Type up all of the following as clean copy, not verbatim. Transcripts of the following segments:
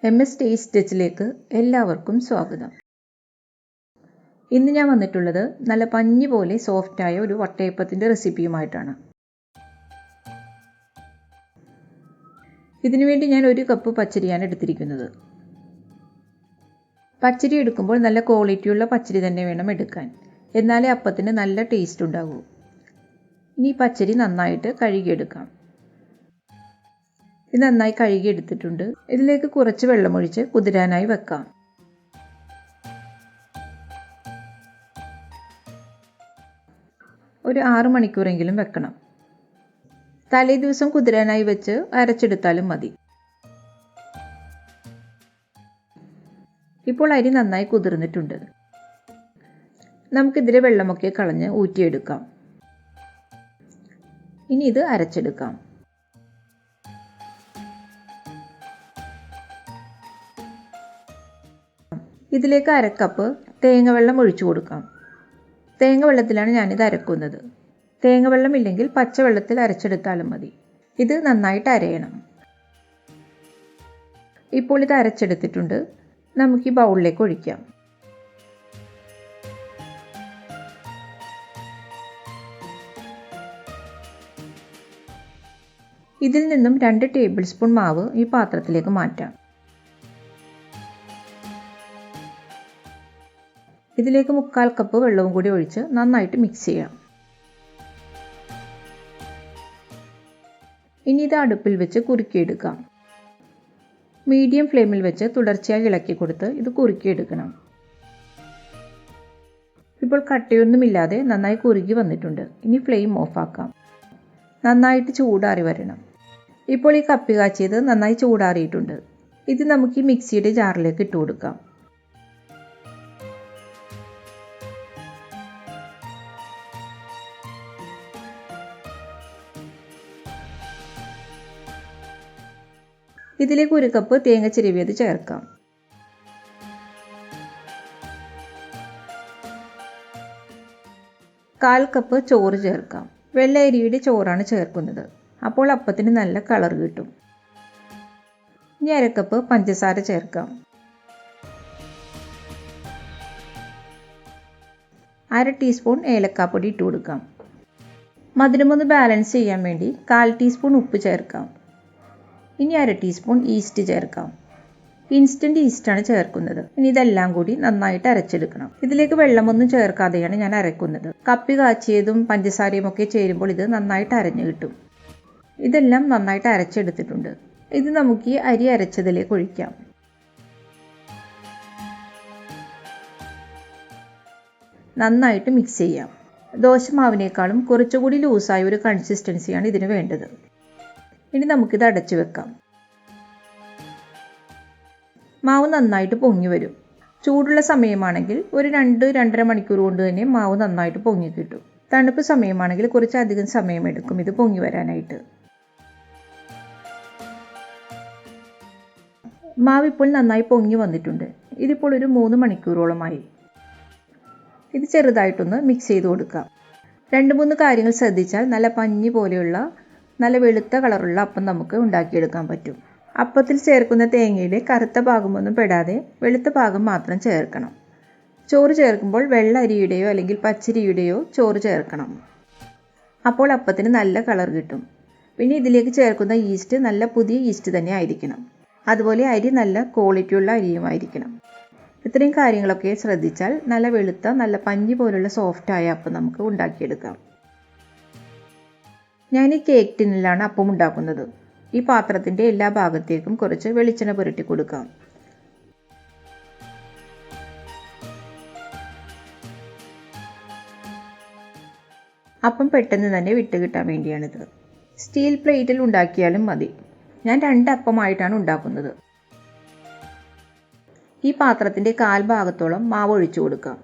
MS taste ടച്ചിലേക്ക് എല്ലാവർക്കും സ്വാഗതം. ഇന്ന് ഞാൻ വന്നിട്ടുള്ളത് നല്ല പഞ്ഞി പോലെ സോഫ്റ്റായ ഒരു വട്ടയപ്പത്തിൻ്റെ റെസിപ്പിയുമായിട്ടാണ്. ഇതിനുവേണ്ടി ഞാൻ 1 കപ്പ് പച്ചരിയാണ് എടുത്തിരിക്കുന്നത്. പച്ചരി എടുക്കുമ്പോൾ നല്ല ക്വാളിറ്റിയുള്ള പച്ചരി തന്നെ വേണം എടുക്കാൻ, എന്നാലേ അപ്പത്തിന് നല്ല ടേസ്റ്റ് ഉണ്ടാകൂ. ഇനി പച്ചരി നന്നായിട്ട് കഴുകിയെടുക്കാം. ഇത് നന്നായി കഴുകി എടുത്തിട്ടുണ്ട്. ഇതിലേക്ക് കുറച്ച് വെള്ളമൊഴിച്ച് കുതിരാനായി വെക്കാം. ഒരു 6 മണിക്കൂറെങ്കിലും വെക്കണം. തലേ ദിവസം കുതിരാനായി വെച്ച് അരച്ചെടുത്താലും മതി. ഇപ്പോൾ അരി നന്നായി കുതിർന്നിട്ടുണ്ട്. നമുക്കിതിലെ വെള്ളമൊക്കെ കളഞ്ഞ് ഊറ്റിയെടുക്കാം. ഇനി ഇത് അരച്ചെടുക്കാം. ഇതിലേക്ക് 1/2 കപ്പ് തേങ്ങ വെള്ളം ഒഴിച്ചു കൊടുക്കാം. തേങ്ങ വെള്ളത്തിലാണ് ഞാനിത് അരക്കുന്നത്. തേങ്ങ വെള്ളം ഇല്ലെങ്കിൽ പച്ചവെള്ളത്തിൽ അരച്ചെടുത്താലും മതി. ഇത് നന്നായിട്ട് അരയണം. ഇപ്പോൾ ഇത് അരച്ചെടുത്തിട്ടുണ്ട്. നമുക്ക് ഈ ബൗളിലേക്ക് ഒഴിക്കാം. ഇതിൽ നിന്നും 2 ടേബിൾ സ്പൂൺ മാവ് ഈ പാത്രത്തിലേക്ക് മാറ്റാം. ഇതിലേക്ക് 3/4 കപ്പ് വെള്ളവും കൂടി ഒഴിച്ച് നന്നായിട്ട് മിക്സ് ചെയ്യാം. ഇനി ഇത് അടുപ്പിൽ വെച്ച് കുറുക്കിയെടുക്കാം. മീഡിയം ഫ്ലെയിമിൽ വെച്ച് തുടർച്ചയായി ഇളക്കി കൊടുത്ത് ഇത് കുറുക്കിയെടുക്കണം. ഇപ്പോൾ കട്ടയൊന്നുമില്ലാതെ നന്നായി കുറുകി വന്നിട്ടുണ്ട്. ഇനി ഫ്ലെയിം ഓഫാക്കാം. നന്നായിട്ട് ചൂടാറി വരണം. ഇപ്പോൾ ഈ കപ്പി കാച്ചിയത് നന്നായി ചൂടാറിയിട്ടുണ്ട്. ഇത് നമുക്ക് ഈ മിക്സിയുടെ ജാറിലേക്ക് ഇട്ട് കൊടുക്കാം. ഇതിലേക്ക് 1 കപ്പ് തേങ്ങ ചിരവിയത് ചേർക്കാം. കാൽ കപ്പ് ചോറ് ചേർക്കാം. വെള്ള അരിയുടെ ചോറാണ് ചേർക്കുന്നത്. അപ്പോൾ അപ്പത്തിന് നല്ല കളർ കിട്ടും. ഇനി 1/2 കപ്പ് പഞ്ചസാര ചേർക്കാം. 1/2 ടീസ്പൂൺ ഏലക്കാപ്പൊടി ഇട്ട് കൊടുക്കാം. മധുരമൊന്ന് ബാലൻസ് ചെയ്യാൻ വേണ്ടി 1/4 ടീസ്പൂൺ ഉപ്പ് ചേർക്കാം. ഇനി 1/2 ടീസ്പൂൺ ഈസ്റ്റ് ചേർക്കാം. ഇൻസ്റ്റൻറ്റ് ഈസ്റ്റാണ് ചേർക്കുന്നത്. ഇനി ഇതെല്ലാം കൂടി നന്നായിട്ട് അരച്ചെടുക്കണം. ഇതിലേക്ക് വെള്ളമൊന്നും ചേർക്കാതെയാണ് ഞാൻ അരക്കുന്നത്. കപ്പി കാച്ചിയതും പഞ്ചസാരയും ഒക്കെ ചേരുമ്പോൾ ഇത് നന്നായിട്ട് അരഞ്ഞു കിട്ടും. ഇതെല്ലാം നന്നായിട്ട് അരച്ചെടുത്തിട്ടുണ്ട്. ഇത് നമുക്ക് ഈ അരി അരച്ചതിലേക്ക് ഒഴിക്കാം. നന്നായിട്ട് മിക്സ് ചെയ്യാം. ദോശമാവിനേക്കാളും കുറച്ചുകൂടി ലൂസായ ഒരു കൺസിസ്റ്റൻസിയാണ് ഇതിന് വേണ്ടത്. ഇനി നമുക്കിത് അടച്ചു വെക്കാം. മാവ് നന്നായിട്ട് പൊങ്ങി വരും. ചൂടുള്ള സമയമാണെങ്കിൽ ഒരു 2-2.5 മണിക്കൂർ കൊണ്ട് തന്നെ മാവ് നന്നായിട്ട് പൊങ്ങി കിട്ടും. തണുപ്പ് സമയമാണെങ്കിൽ കുറച്ചധികം സമയമെടുക്കും ഇത് പൊങ്ങി വരാനായിട്ട്. മാവ് ഇപ്പോൾ നന്നായി പൊങ്ങി വന്നിട്ടുണ്ട്. ഇതിപ്പോൾ ഒരു 3 മണിക്കൂറോളമായി. ഇത് ചെറുതായിട്ടൊന്ന് മിക്സ് ചെയ്ത് കൊടുക്കാം. 2-3 കാര്യങ്ങൾ ശ്രദ്ധിച്ചാൽ നല്ല പഞ്ഞി പോലെയുള്ള നല്ല വെളുത്ത കളറുള്ള അപ്പം നമുക്ക് ഉണ്ടാക്കിയെടുക്കാൻ പറ്റും. അപ്പത്തിൽ ചേർക്കുന്ന തേങ്ങയിലെ കറുത്ത ഭാഗമൊന്നും പെടാതെ വെളുത്ത ഭാഗം മാത്രം ചേർക്കണം. ചോറ് ചേർക്കുമ്പോൾ വെള്ള അരിയുടെയോ അല്ലെങ്കിൽ പച്ചരിയുടെയോ ചോറ് ചേർക്കണം. അപ്പോൾ അപ്പത്തിന് നല്ല കളർ കിട്ടും. പിന്നെ ഇതിലേക്ക് ചേർക്കുന്ന ഈസ്റ്റ് നല്ല പുതിയ ഈസ്റ്റ് തന്നെ ആയിരിക്കണം. അതുപോലെ അരി നല്ല ക്വാളിറ്റിയുള്ള അരിയുമായിരിക്കണം. ഇത്രയും കാര്യങ്ങളൊക്കെ ശ്രദ്ധിച്ചാൽ നല്ല വെളുത്ത നല്ല പഞ്ഞി പോലുള്ള സോഫ്റ്റായ അപ്പം നമുക്ക് ഉണ്ടാക്കിയെടുക്കാം. ഞാൻ ഈ കേക്ക് ടിന്നിലാണ് അപ്പം ഉണ്ടാക്കുന്നത്. ഈ പാത്രത്തിൻ്റെ എല്ലാ ഭാഗത്തേക്കും കുറച്ച് വെളിച്ചെണ്ണ പുരട്ടി കൊടുക്കാം. അപ്പം പെട്ടെന്ന് തന്നെ വിട്ട് കിട്ടാൻ വേണ്ടിയാണിത്. സ്റ്റീൽ പ്ലേറ്റിൽ ഉണ്ടാക്കിയാലും മതി. ഞാൻ 2 അപ്പമായിട്ടാണ് ഉണ്ടാക്കുന്നത്. ഈ പാത്രത്തിൻ്റെ 1/4 ഭാഗത്തോളം മാവ് ഒഴിച്ചു കൊടുക്കാം.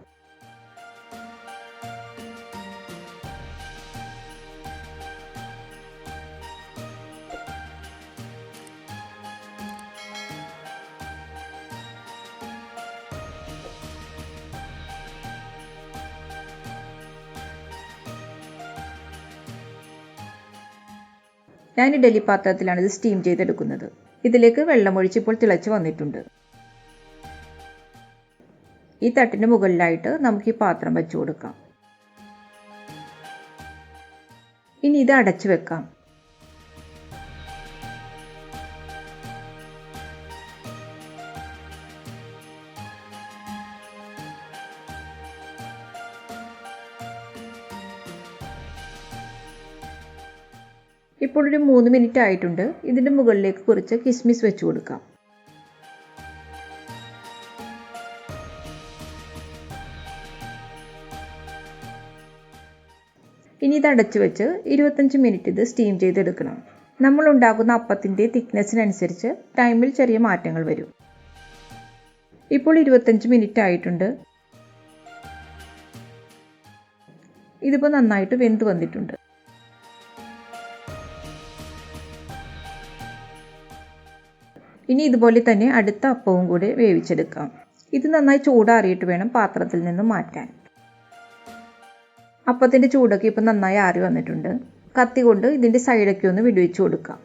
ഞാൻ ഇഡലി പാത്രത്തിലാണ് ഇത് സ്റ്റീം ചെയ്തെടുക്കുന്നത്. ഇതിലേക്ക് വെള്ളമൊഴിച്ച് ഇപ്പോൾ തിളച്ച് വന്നിട്ടുണ്ട്. ഈ തട്ടിന് മുകളിലായിട്ട് നമുക്ക് ഈ പാത്രം വെച്ച് കൊടുക്കാം. ഇനി ഇത് അടച്ചു വെക്കാം. ഇപ്പോൾ ഒരു 3 മിനിറ്റ് ആയിട്ടുണ്ട്. ഇതിൻ്റെ മുകളിലേക്ക് കുറച്ച് കിസ്മിസ് വെച്ച് കൊടുക്കാം. ഇനി ഇത് അടച്ചു വെച്ച് 25 മിനിറ്റ് ഇത് സ്റ്റീം ചെയ്തെടുക്കണം. നമ്മൾ ഉണ്ടാക്കുന്ന അപ്പത്തിൻ്റെ തിക്നെസ്സിനനുസരിച്ച് ടൈമിൽ ചെറിയ മാറ്റങ്ങൾ വരും. ഇപ്പോൾ 25 മിനിറ്റ് ആയിട്ടുണ്ട്. ഇതിപ്പോൾ നന്നായിട്ട് വെന്ത് വന്നിട്ടുണ്ട്. ഇനി ഇതുപോലെ തന്നെ അടുത്ത അപ്പവും കൂടി വേവിച്ചെടുക്കാം. ഇത് നന്നായി ചൂടാറിയിട്ട് വേണം പാത്രത്തിൽ നിന്ന് മാറ്റാൻ. അപ്പത്തിൻ്റെ ചൂടൊക്കെ ഇപ്പം നന്നായി ആറി വന്നിട്ടുണ്ട്. കത്തി കൊണ്ട് ഇതിൻ്റെ സൈഡൊക്കെ ഒന്ന് വിടുവിച്ച് കൊടുക്കാം.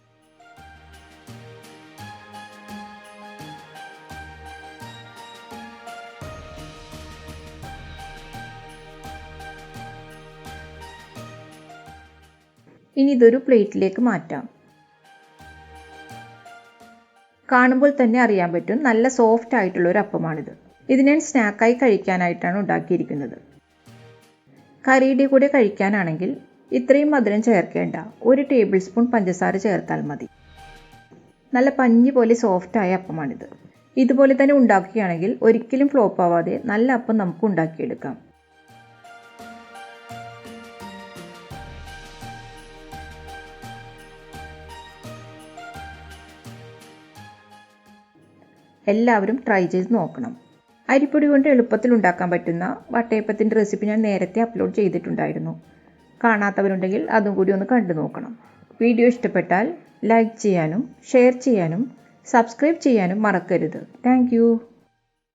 ഇനി ഇതൊരു പ്ലേറ്റിലേക്ക് മാറ്റാം. കാണുമ്പോൾ തന്നെ അറിയാൻ പറ്റും നല്ല സോഫ്റ്റ് ആയിട്ടുള്ള ഒരു അപ്പമാണിത്. ഇത് ഞാൻ സ്നാക്കായി കഴിക്കാനായിട്ടാണ് ഉണ്ടാക്കിയിരിക്കുന്നത്. കറിയുടെ കൂടെ കഴിക്കാനാണെങ്കിൽ ഇത്രയും മധുരം ചേർക്കേണ്ട, 1 ടേബിൾ സ്പൂൺ പഞ്ചസാര ചേർത്താൽ മതി. നല്ല പഞ്ഞി പോലെ സോഫ്റ്റായ അപ്പമാണിത്. ഇതുപോലെ തന്നെ ഉണ്ടാക്കുകയാണെങ്കിൽ ഒരിക്കലും ഫ്ലോപ്പ് ആവാതെ നല്ല അപ്പം നമുക്ക് ഉണ്ടാക്കിയെടുക്കാം. എല്ലാവരും ട്രൈ ചെയ്ത് നോക്കണം. അരിപ്പൊടി കൊണ്ട് എളുപ്പത്തിൽ ഉണ്ടാക്കാൻ പറ്റുന്ന വട്ടയപ്പത്തിൻ്റെ റെസിപ്പി ഞാൻ നേരത്തെ അപ്ലോഡ് ചെയ്തിട്ടുണ്ടായിരുന്നു. കാണാത്തവരുണ്ടെങ്കിൽ അതും കൂടി ഒന്ന് കണ്ടു നോക്കണം. വീഡിയോ ഇഷ്ടപ്പെട്ടാൽ ലൈക്ക് ചെയ്യാനും ഷെയർ ചെയ്യാനും സബ്സ്ക്രൈബ് ചെയ്യാനും മറക്കരുത്. താങ്ക്